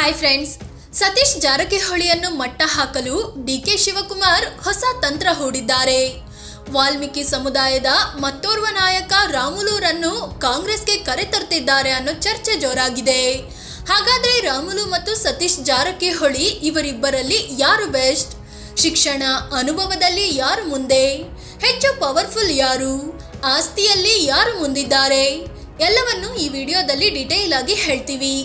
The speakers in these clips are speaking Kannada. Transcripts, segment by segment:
ಹಾಯ್ ಫ್ರೆಂಡ್ಸ್, ಸತೀಶ್ ಜಾರಕಿಹೊಳಿಯನ್ನು ಮಟ್ಟ ಹಾಕಲು ಡಿಕೆ ಶಿವಕುಮಾರ್ ಹೊಸ ತಂತ್ರ ಹೂಡಿದ್ದಾರೆ. ವಾಲ್ಮೀಕಿ ಸಮುದಾಯದ ಮತ್ತೋರ್ವ ನಾಯಕ ರಾಮುಲುರನ್ನು ಕಾಂಗ್ರೆಸ್ಗೆ ಕರೆತರ್ತಿದ್ದಾರೆ ಅನ್ನೋ ಚರ್ಚೆ ಜೋರಾಗಿದೆ. ಹಾಗಾದ್ರೆ ರಾಮುಲು ಮತ್ತು ಸತೀಶ್ ಜಾರಕಿಹೊಳಿ ಇವರಿಬ್ಬರಲ್ಲಿ ಯಾರು ಬೆಸ್ಟ್? ಶಿಕ್ಷಣ ಅನುಭವದಲ್ಲಿ ಯಾರು ಮುಂದೆ? ಹೆಚ್ಚು ಪವರ್ಫುಲ್ ಯಾರು? ಆಸ್ತಿಯಲ್ಲಿ ಯಾರು ಮುಂದಿದ್ದಾರೆ? ಎಲ್ಲವನ್ನು ಈ ವಿಡಿಯೋದಲ್ಲಿ ಡೀಟೇಲ್ ಆಗಿ ಹೇಳ್ತೀವಿ.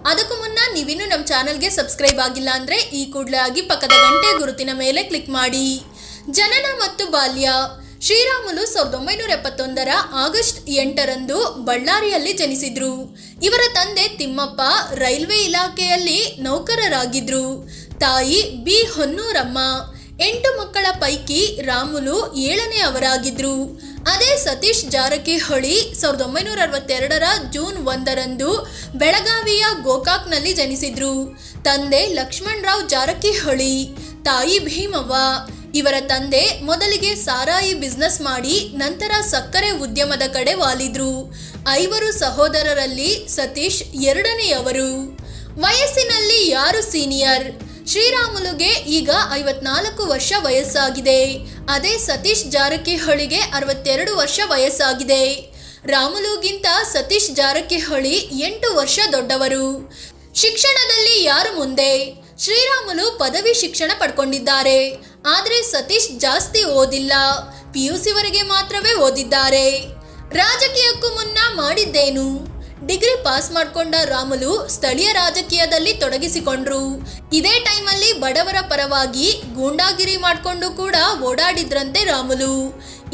ಅದಕ್ಕೂ ಮುನ್ನ ನೀವಿನ್ನು ನಮ್ಮ ಚಾನಲ್ಗೆ ಸಬ್ಸ್ಕ್ರೈಬ್ ಆಗಿಲ್ಲ ಅಂದರೆ ಈ ಕೂಡಲೇ ಆಗಿ ಪಕ್ಕದ ಗಂಟೆ ಗುರುತಿನ ಮೇಲೆ ಕ್ಲಿಕ್ ಮಾಡಿ. ಜನನ ಮತ್ತು ಬಾಲ್ಯ. ಶ್ರೀರಾಮುಲು 1971 ಆಗಸ್ಟ್ 8ರಂದು ಬಳ್ಳಾರಿಯಲ್ಲಿ ಜನಿಸಿದ್ರು. ಇವರ ತಂದೆ ತಿಮ್ಮಪ್ಪ ರೈಲ್ವೆ ಇಲಾಖೆಯಲ್ಲಿ ನೌಕರರಾಗಿದ್ರು. ತಾಯಿ ಬಿ ಹೊನ್ನೂರಮ್ಮ. 8 ಮಕ್ಕಳ ಪೈಕಿ ರಾಮುಲು 7ನೇ ಅವರಾಗಿದ್ರು. ಅದೇ ಸತೀಶ್ ಜಾರಕಿಹೊಳಿ 1962 ಜೂನ್ 1ರಂದು ಬೆಳಗಾವಿಯ ಗೋಕಾಕ್ನಲ್ಲಿ ಜನಿಸಿದ್ರು. ತಂದೆ ಲಕ್ಷ್ಮಣರಾವ್ ಜಾರಕಿಹೊಳಿ, ತಾಯಿ ಭೀಮವ್ವ. ಇವರ ತಂದೆ ಮೊದಲಿಗೆ ಸಾರಾಯಿ ಬಿಸ್ನೆಸ್ ಮಾಡಿ ನಂತರ ಸಕ್ಕರೆ ಉದ್ಯಮದ ಕಡೆ ವಾಲಿದ್ರು. 5 ಸಹೋದರರಲ್ಲಿ ಸತೀಶ್ 2ನೇಯವರು. ವಯಸ್ಸಿನಲ್ಲಿ ಯಾರು ಸೀನಿಯರ್? ಶ್ರೀರಾಮುಲುಗೆ ಈಗ 54 ವರ್ಷ ವಯಸ್ಸಾಗಿದೆ. ಅದೇ ಸತೀಶ್ ಜಾರಕಿಹೊಳಿಗೆ 62 ವರ್ಷ ವಯಸ್ಸಾಗಿದೆ. ರಾಮುಲುಗಿಂತ ಸತೀಶ್ ಜಾರಕಿಹೊಳಿ 8 ವರ್ಷ ದೊಡ್ಡವರು. ಶಿಕ್ಷಣದಲ್ಲಿ ಯಾರು ಮುಂದೆ? ಶ್ರೀರಾಮುಲು ಪದವಿ ಶಿಕ್ಷಣ ಪಡ್ಕೊಂಡಿದ್ದಾರೆ. ಆದರೆ ಸತೀಶ್ ಜಾಸ್ತಿ ಓದಿಲ್ಲ, PUC ವರೆಗೆ ಮಾತ್ರವೇ ಓದಿದ್ದಾರೆ. ರಾಜಕೀಯಕ್ಕೂ ಮುನ್ನ ಮಾಡಿದ್ದೇನು? ಡಿಗ್ರಿ ಪಾಸ್ ಮಾಡಿಕೊಂಡ ರಾಮುಲು ಸ್ಥಳೀಯ ರಾಜಕೀಯದಲ್ಲಿ ತೊಡಗಿಸಿಕೊಂಡ್ರು. ಇದೇ ಟೈಮಲ್ಲಿ ಬಡವರ ಪರವಾಗಿ ಗೂಂಡಾಗಿರಿ ಮಾಡಿಕೊಂಡು ಕೂಡ ಓಡಾಡಿದ್ರಂತೆ ರಾಮುಲು.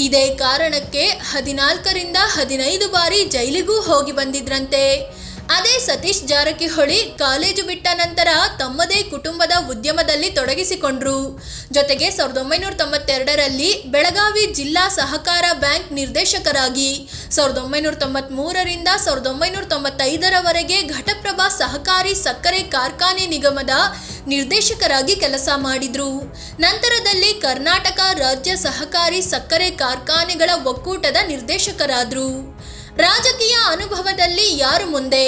ಇದೇ ಕಾರಣಕ್ಕೆ 14ರಿಂದ 15 ಬಾರಿ ಜೈಲಿಗೂ ಹೋಗಿ ಬಂದಿದ್ರಂತೆ. ಅದೇ ಸತೀಶ್ ಜಾರಕಿಹೊಳಿ ಕಾಲೇಜು ಬಿಟ್ಟ ನಂತರ ತಮ್ಮದೇ ಕುಟುಂಬದ ಉದ್ಯಮದಲ್ಲಿ ತೊಡಗಿಸಿಕೊಂಡ್ರು. ಜೊತೆಗೆ 1992ರಲ್ಲಿ ಬೆಳಗಾವಿ ಜಿಲ್ಲಾ ಸಹಕಾರ ಬ್ಯಾಂಕ್ ನಿರ್ದೇಶಕರಾಗಿ, 1993ರಿಂದ 1995ರವರೆಗೆ ಘಟಪ್ರಭಾ ಸಹಕಾರಿ ಸಕ್ಕರೆ ಕಾರ್ಖಾನೆ ನಿಗಮದ ನಿರ್ದೇಶಕರಾಗಿ ಕೆಲಸ ಮಾಡಿದ್ರು. ನಂತರದಲ್ಲಿ ಕರ್ನಾಟಕ ರಾಜ್ಯ ಸಹಕಾರಿ ಸಕ್ಕರೆ ಕಾರ್ಖಾನೆಗಳ ಒಕ್ಕೂಟದ ನಿರ್ದೇಶಕರಾದ್ರು. ರಾಜಕೀಯ ಅನುಭವದಲ್ಲಿ ಯಾರು ಮುಂದೆ?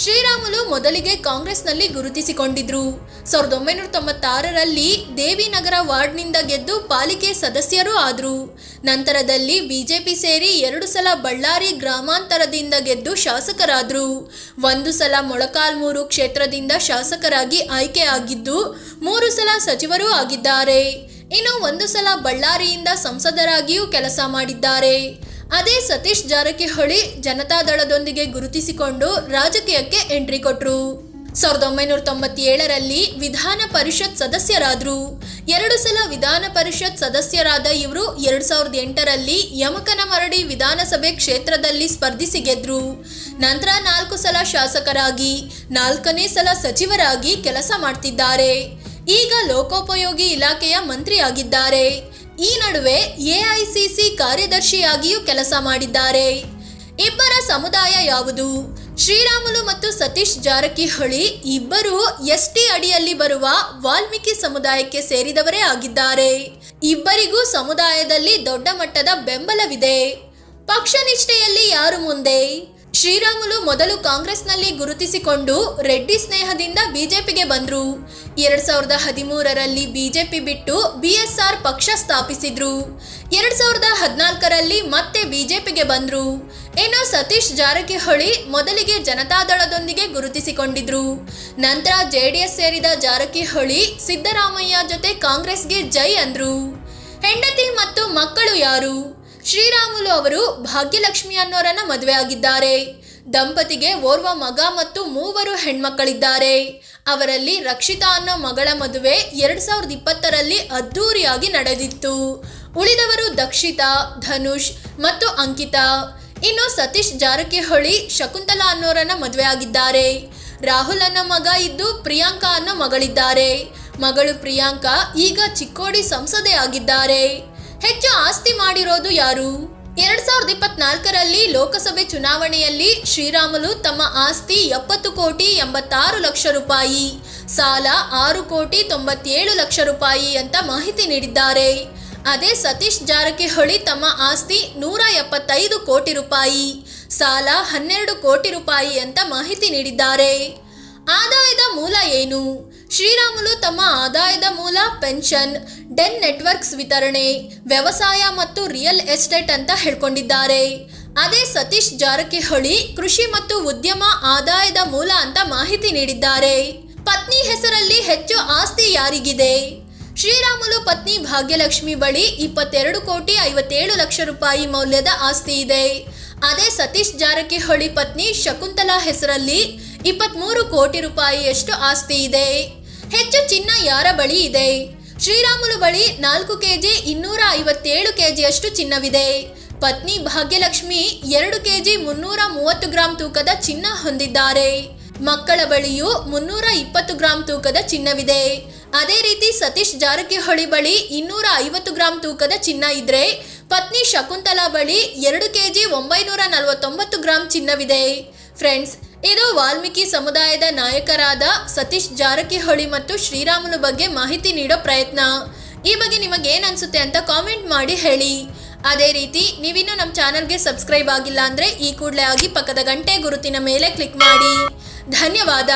ಶ್ರೀರಾಮುಲು ಮೊದಲಿಗೆ ಕಾಂಗ್ರೆಸ್ನಲ್ಲಿ ಗುರುತಿಸಿಕೊಂಡಿದ್ರು. 1996ರಲ್ಲಿ ದೇವಿನಗರ ವಾರ್ಡ್ನಿಂದ ಗೆದ್ದು ಪಾಲಿಕೆ ಸದಸ್ಯರೂ ಆದರು. ನಂತರದಲ್ಲಿ ಬಿಜೆಪಿ ಸೇರಿ 2 ಸಲ ಬಳ್ಳಾರಿ ಗ್ರಾಮಾಂತರದಿಂದ ಗೆದ್ದು ಶಾಸಕರಾದರು. 1 ಸಲ ಮೊಳಕಾಲ್ಮೂರು ಕ್ಷೇತ್ರದಿಂದ ಶಾಸಕರಾಗಿ ಆಯ್ಕೆ ಆಗಿದ್ದು 3 ಸಲ ಸಚಿವರೂ ಆಗಿದ್ದಾರೆ. ಇನ್ನು 1 ಸಲ ಬಳ್ಳಾರಿಯಿಂದ ಸಂಸದರಾಗಿಯೂ ಕೆಲಸ ಮಾಡಿದ್ದಾರೆ. ಅದೇ ಸತೀಶ್ ಜಾರಕಿಹೊಳಿ ಜನತಾದಳದೊಂದಿಗೆ ಗುರುತಿಸಿಕೊಂಡು ರಾಜಕೀಯಕ್ಕೆ ಎಂಟ್ರಿ ಕೊಟ್ಟರು. 1997ರಲ್ಲಿ ವಿಧಾನ ಪರಿಷತ್ ಸದಸ್ಯರಾದರು. 2 ಸಲ ವಿಧಾನ ಪರಿಷತ್ ಸದಸ್ಯರಾದ ಇವರು 2008ರಲ್ಲಿ ಯಮಕನಮರಡಿ ವಿಧಾನಸಭೆ ಕ್ಷೇತ್ರದಲ್ಲಿ ಸ್ಪರ್ಧಿಸಿ ಗೆದ್ರು. ನಂತರ 4 ಸಲ ಶಾಸಕರಾಗಿ, 4ನೇ ಸಲ ಸಚಿವರಾಗಿ ಕೆಲಸ ಮಾಡ್ತಿದ್ದಾರೆ. ಈಗ ಲೋಕೋಪಯೋಗಿ ಇಲಾಖೆಯ ಮಂತ್ರಿಯಾಗಿದ್ದಾರೆ. ಈ ನಡುವೆ AICC ಕಾರ್ಯದರ್ಶಿಯಾಗಿಯೂ ಕೆಲಸ ಮಾಡಿದ್ದಾರೆ. ಇಬ್ಬರ ಸಮುದಾಯ ಯಾವುದು? ಶ್ರೀರಾಮುಲು ಮತ್ತು ಸತೀಶ್ ಜಾರಕಿಹೊಳಿ ಇಬ್ಬರೂ ST ಅಡಿಯಲ್ಲಿ ಬರುವ ವಾಲ್ಮೀಕಿ ಸಮುದಾಯಕ್ಕೆ ಸೇರಿದವರೇ ಆಗಿದ್ದಾರೆ. ಇಬ್ಬರಿಗೂ ಸಮುದಾಯದಲ್ಲಿ ದೊಡ್ಡ ಮಟ್ಟದ ಬೆಂಬಲವಿದೆ. ಪಕ್ಷ ನಿಷ್ಠೆಯಲ್ಲಿ ಯಾರು ಮುಂದೆ? ಶ್ರೀರಾಮುಲು ಮೊದಲು ಕಾಂಗ್ರೆಸ್ನಲ್ಲಿ ಗುರುತಿಸಿಕೊಂಡು ರೆಡ್ಡಿ ಸ್ನೇಹದಿಂದ ಬಿಜೆಪಿಗೆ ಬಂದರು. 2013ರಲ್ಲಿ ಬಿಜೆಪಿ ಬಿಟ್ಟು BSR ಪಕ್ಷ ಸ್ಥಾಪಿಸಿದ್ರು. 2014ರಲ್ಲಿ ಮತ್ತೆ ಬಿಜೆಪಿಗೆ ಬಂದರು. ಇನ್ನು ಸತೀಶ್ ಜಾರಕಿಹೊಳಿ ಮೊದಲಿಗೆ ಜನತಾದಳದೊಂದಿಗೆ ಗುರುತಿಸಿಕೊಂಡಿದ್ರು. ನಂತರ JDS ಸೇರಿದ ಜಾರಕಿಹೊಳಿ ಸಿದ್ದರಾಮಯ್ಯ ಜೊತೆ ಕಾಂಗ್ರೆಸ್ಗೆ ಜೈ ಅಂದ್ರು. ಹೆಂಡತಿ ಮತ್ತು ಮಕ್ಕಳು ಯಾರು? ಶ್ರೀರಾಮುಲು ಅವರು ಭಾಗ್ಯಲಕ್ಷ್ಮಿ ಅನ್ನೋರನ್ನ ಮದುವೆ ಆಗಿದ್ದಾರೆ. ದಂಪತಿಗೆ ಓರ್ವ ಮಗ ಮತ್ತು 3 ಹೆಣ್ಮಕ್ಕಳಿದ್ದಾರೆ. ಅವರಲ್ಲಿ ರಕ್ಷಿತಾ ಅನ್ನೋ ಮಗಳ ಮದುವೆ 2020ರಲ್ಲಿ ಅದ್ದೂರಿಯಾಗಿ ನಡೆದಿತ್ತು. ಉಳಿದವರು ದಕ್ಷಿತಾ, ಧನುಷ್ ಮತ್ತು ಅಂಕಿತಾ. ಇನ್ನು ಸತೀಶ್ ಜಾರಕಿಹೊಳಿ ಶಕುಂತಲಾ ಅನ್ನೋರನ್ನ ಮದುವೆ ಆಗಿದ್ದಾರೆ. ರಾಹುಲ್ ಅನ್ನೋ ಮಗ ಇದ್ದು ಪ್ರಿಯಾಂಕಾ ಅನ್ನೋ ಮಗಳಿದ್ದಾರೆ. ಮಗಳು ಪ್ರಿಯಾಂಕಾ ಈಗ ಚಿಕ್ಕೋಡಿ ಸಂಸದೆ ಆಗಿದ್ದಾರೆ. ಹೆಚ್ಚು ಆಸ್ತಿ ಮಾಡಿರೋದು ಯಾರು? 2024ರಲ್ಲಿ ಲೋಕಸಭೆ ಚುನಾವಣೆಯಲ್ಲಿ ಶ್ರೀರಾಮುಲು ತಮ್ಮ ಆಸ್ತಿ 70 ಕೋಟಿ 86 ಲಕ್ಷ ರೂಪಾಯಿ, ಸಾಲ 6 ಕೋಟಿ 97 ಲಕ್ಷ ರೂಪಾಯಿ ಅಂತ ಮಾಹಿತಿ ನೀಡಿದ್ದಾರೆ. ಅದೇ ಸತೀಶ್ ಜಾರಕಿಹೊಳಿ ತಮ್ಮ ಆಸ್ತಿ 175 ಕೋಟಿ ರೂಪಾಯಿ, ಸಾಲ 12 ಕೋಟಿ ರೂಪಾಯಿ ಅಂತ ಮಾಹಿತಿ ನೀಡಿದ್ದಾರೆ. ಆದಾಯದ ಮೂಲ ಏನು? ಶ್ರೀರಾಮುಲು ತಮ್ಮ ಆದಾಯದ ಮೂಲ ಪೆನ್ಷನ್, ಡೆನ್ ನೆಟ್ವರ್ಕ್ಸ್ ವಿತರಣೆ, ವ್ಯವಸಾಯ ಮತ್ತು ರಿಯಲ್ ಎಸ್ಟೇಟ್ ಅಂತ ಹೇಳ್ಕೊಂಡಿದ್ದಾರೆ. ಅದೇ ಸತೀಶ್ ಜಾರಕಿಹೊಳಿ ಕೃಷಿ ಮತ್ತು ಉದ್ಯಮ ಆದಾಯದ ಮೂಲ ಅಂತ ಮಾಹಿತಿ ನೀಡಿದ್ದಾರೆ. ಪತ್ನಿ ಹೆಸರಲ್ಲಿ ಹೆಚ್ಚು ಆಸ್ತಿ ಯಾರಿಗಿದೆ? ಶ್ರೀರಾಮುಲು ಪತ್ನಿ ಭಾಗ್ಯಲಕ್ಷ್ಮಿ ಬಳಿ 22,57,00,000 ರೂಪಾಯಿ ಮೌಲ್ಯದ ಆಸ್ತಿ ಇದೆ. ಅದೇ ಸತೀಶ್ ಜಾರಕಿಹೊಳಿ ಪತ್ನಿ ಶಕುಂತಲಾ ಹೆಸರಲ್ಲಿ 23 ಕೋಟಿ ರೂಪಾಯಿಯಷ್ಟು ಆಸ್ತಿ ಇದೆ. ಹೆಚ್ಚು ಚಿನ್ನ ಯಾರ ಬಳಿ ಇದೆ? ಶ್ರೀರಾಮುಲು ಬಳಿ 4 ಕೆಜಿ 257 ಕೆಜಿಯಷ್ಟು ಚಿನ್ನವಿದೆ. ಪತ್ನಿ ಭಾಗ್ಯಲಕ್ಷ್ಮಿ 2 ಕೆಜಿ 330 ಗ್ರಾಂ ತೂಕದ ಚಿನ್ನ ಹೊಂದಿದ್ದಾರೆ. ಮಕ್ಕಳ ಬಳಿಯೂ 320 ಗ್ರಾಂ ತೂಕದ ಚಿನ್ನವಿದೆ. ಅದೇ ರೀತಿ ಸತೀಶ್ ಜಾರಕಿಹೊಳಿ ಬಳಿ 250 ಗ್ರಾಂ ತೂಕದ ಚಿನ್ನ ಇದ್ರೆ ಪತ್ನಿ ಶಕುಂತಲಾ ಬಳಿ 2 ಕೆಜಿ 949 ಗ್ರಾಂ ಚಿನ್ನವಿದೆ. ಫ್ರೆಂಡ್ಸ್, ಇದು ವಾಲ್ಮೀಕಿ ಸಮುದಾಯದ ನಾಯಕರಾದ ಸತೀಶ್ ಜಾರಕಿಹೊಳಿ ಮತ್ತು ಶ್ರೀರಾಮುಲು ಬಗ್ಗೆ ಮಾಹಿತಿ ನೀಡೋ ಪ್ರಯತ್ನ. ಈ ಬಗ್ಗೆ ನಿಮಗೇನು ಅನ್ಸುತ್ತೆ ಅಂತ ಕಾಮೆಂಟ್ ಮಾಡಿ ಹೇಳಿ. ಅದೇ ರೀತಿ ನೀವಿನ್ನೂ ನಮ್ಮ ಚಾನಲ್ಗೆ ಸಬ್ಸ್ಕ್ರೈಬ್ ಆಗಿಲ್ಲ ಅಂದರೆ ಈ ಕೂಡಲೇ ಆಗಿ ಪಕ್ಕದ ಗಂಟೆ ಗುರುತಿನ ಮೇಲೆ ಕ್ಲಿಕ್ ಮಾಡಿ. ಧನ್ಯವಾದ.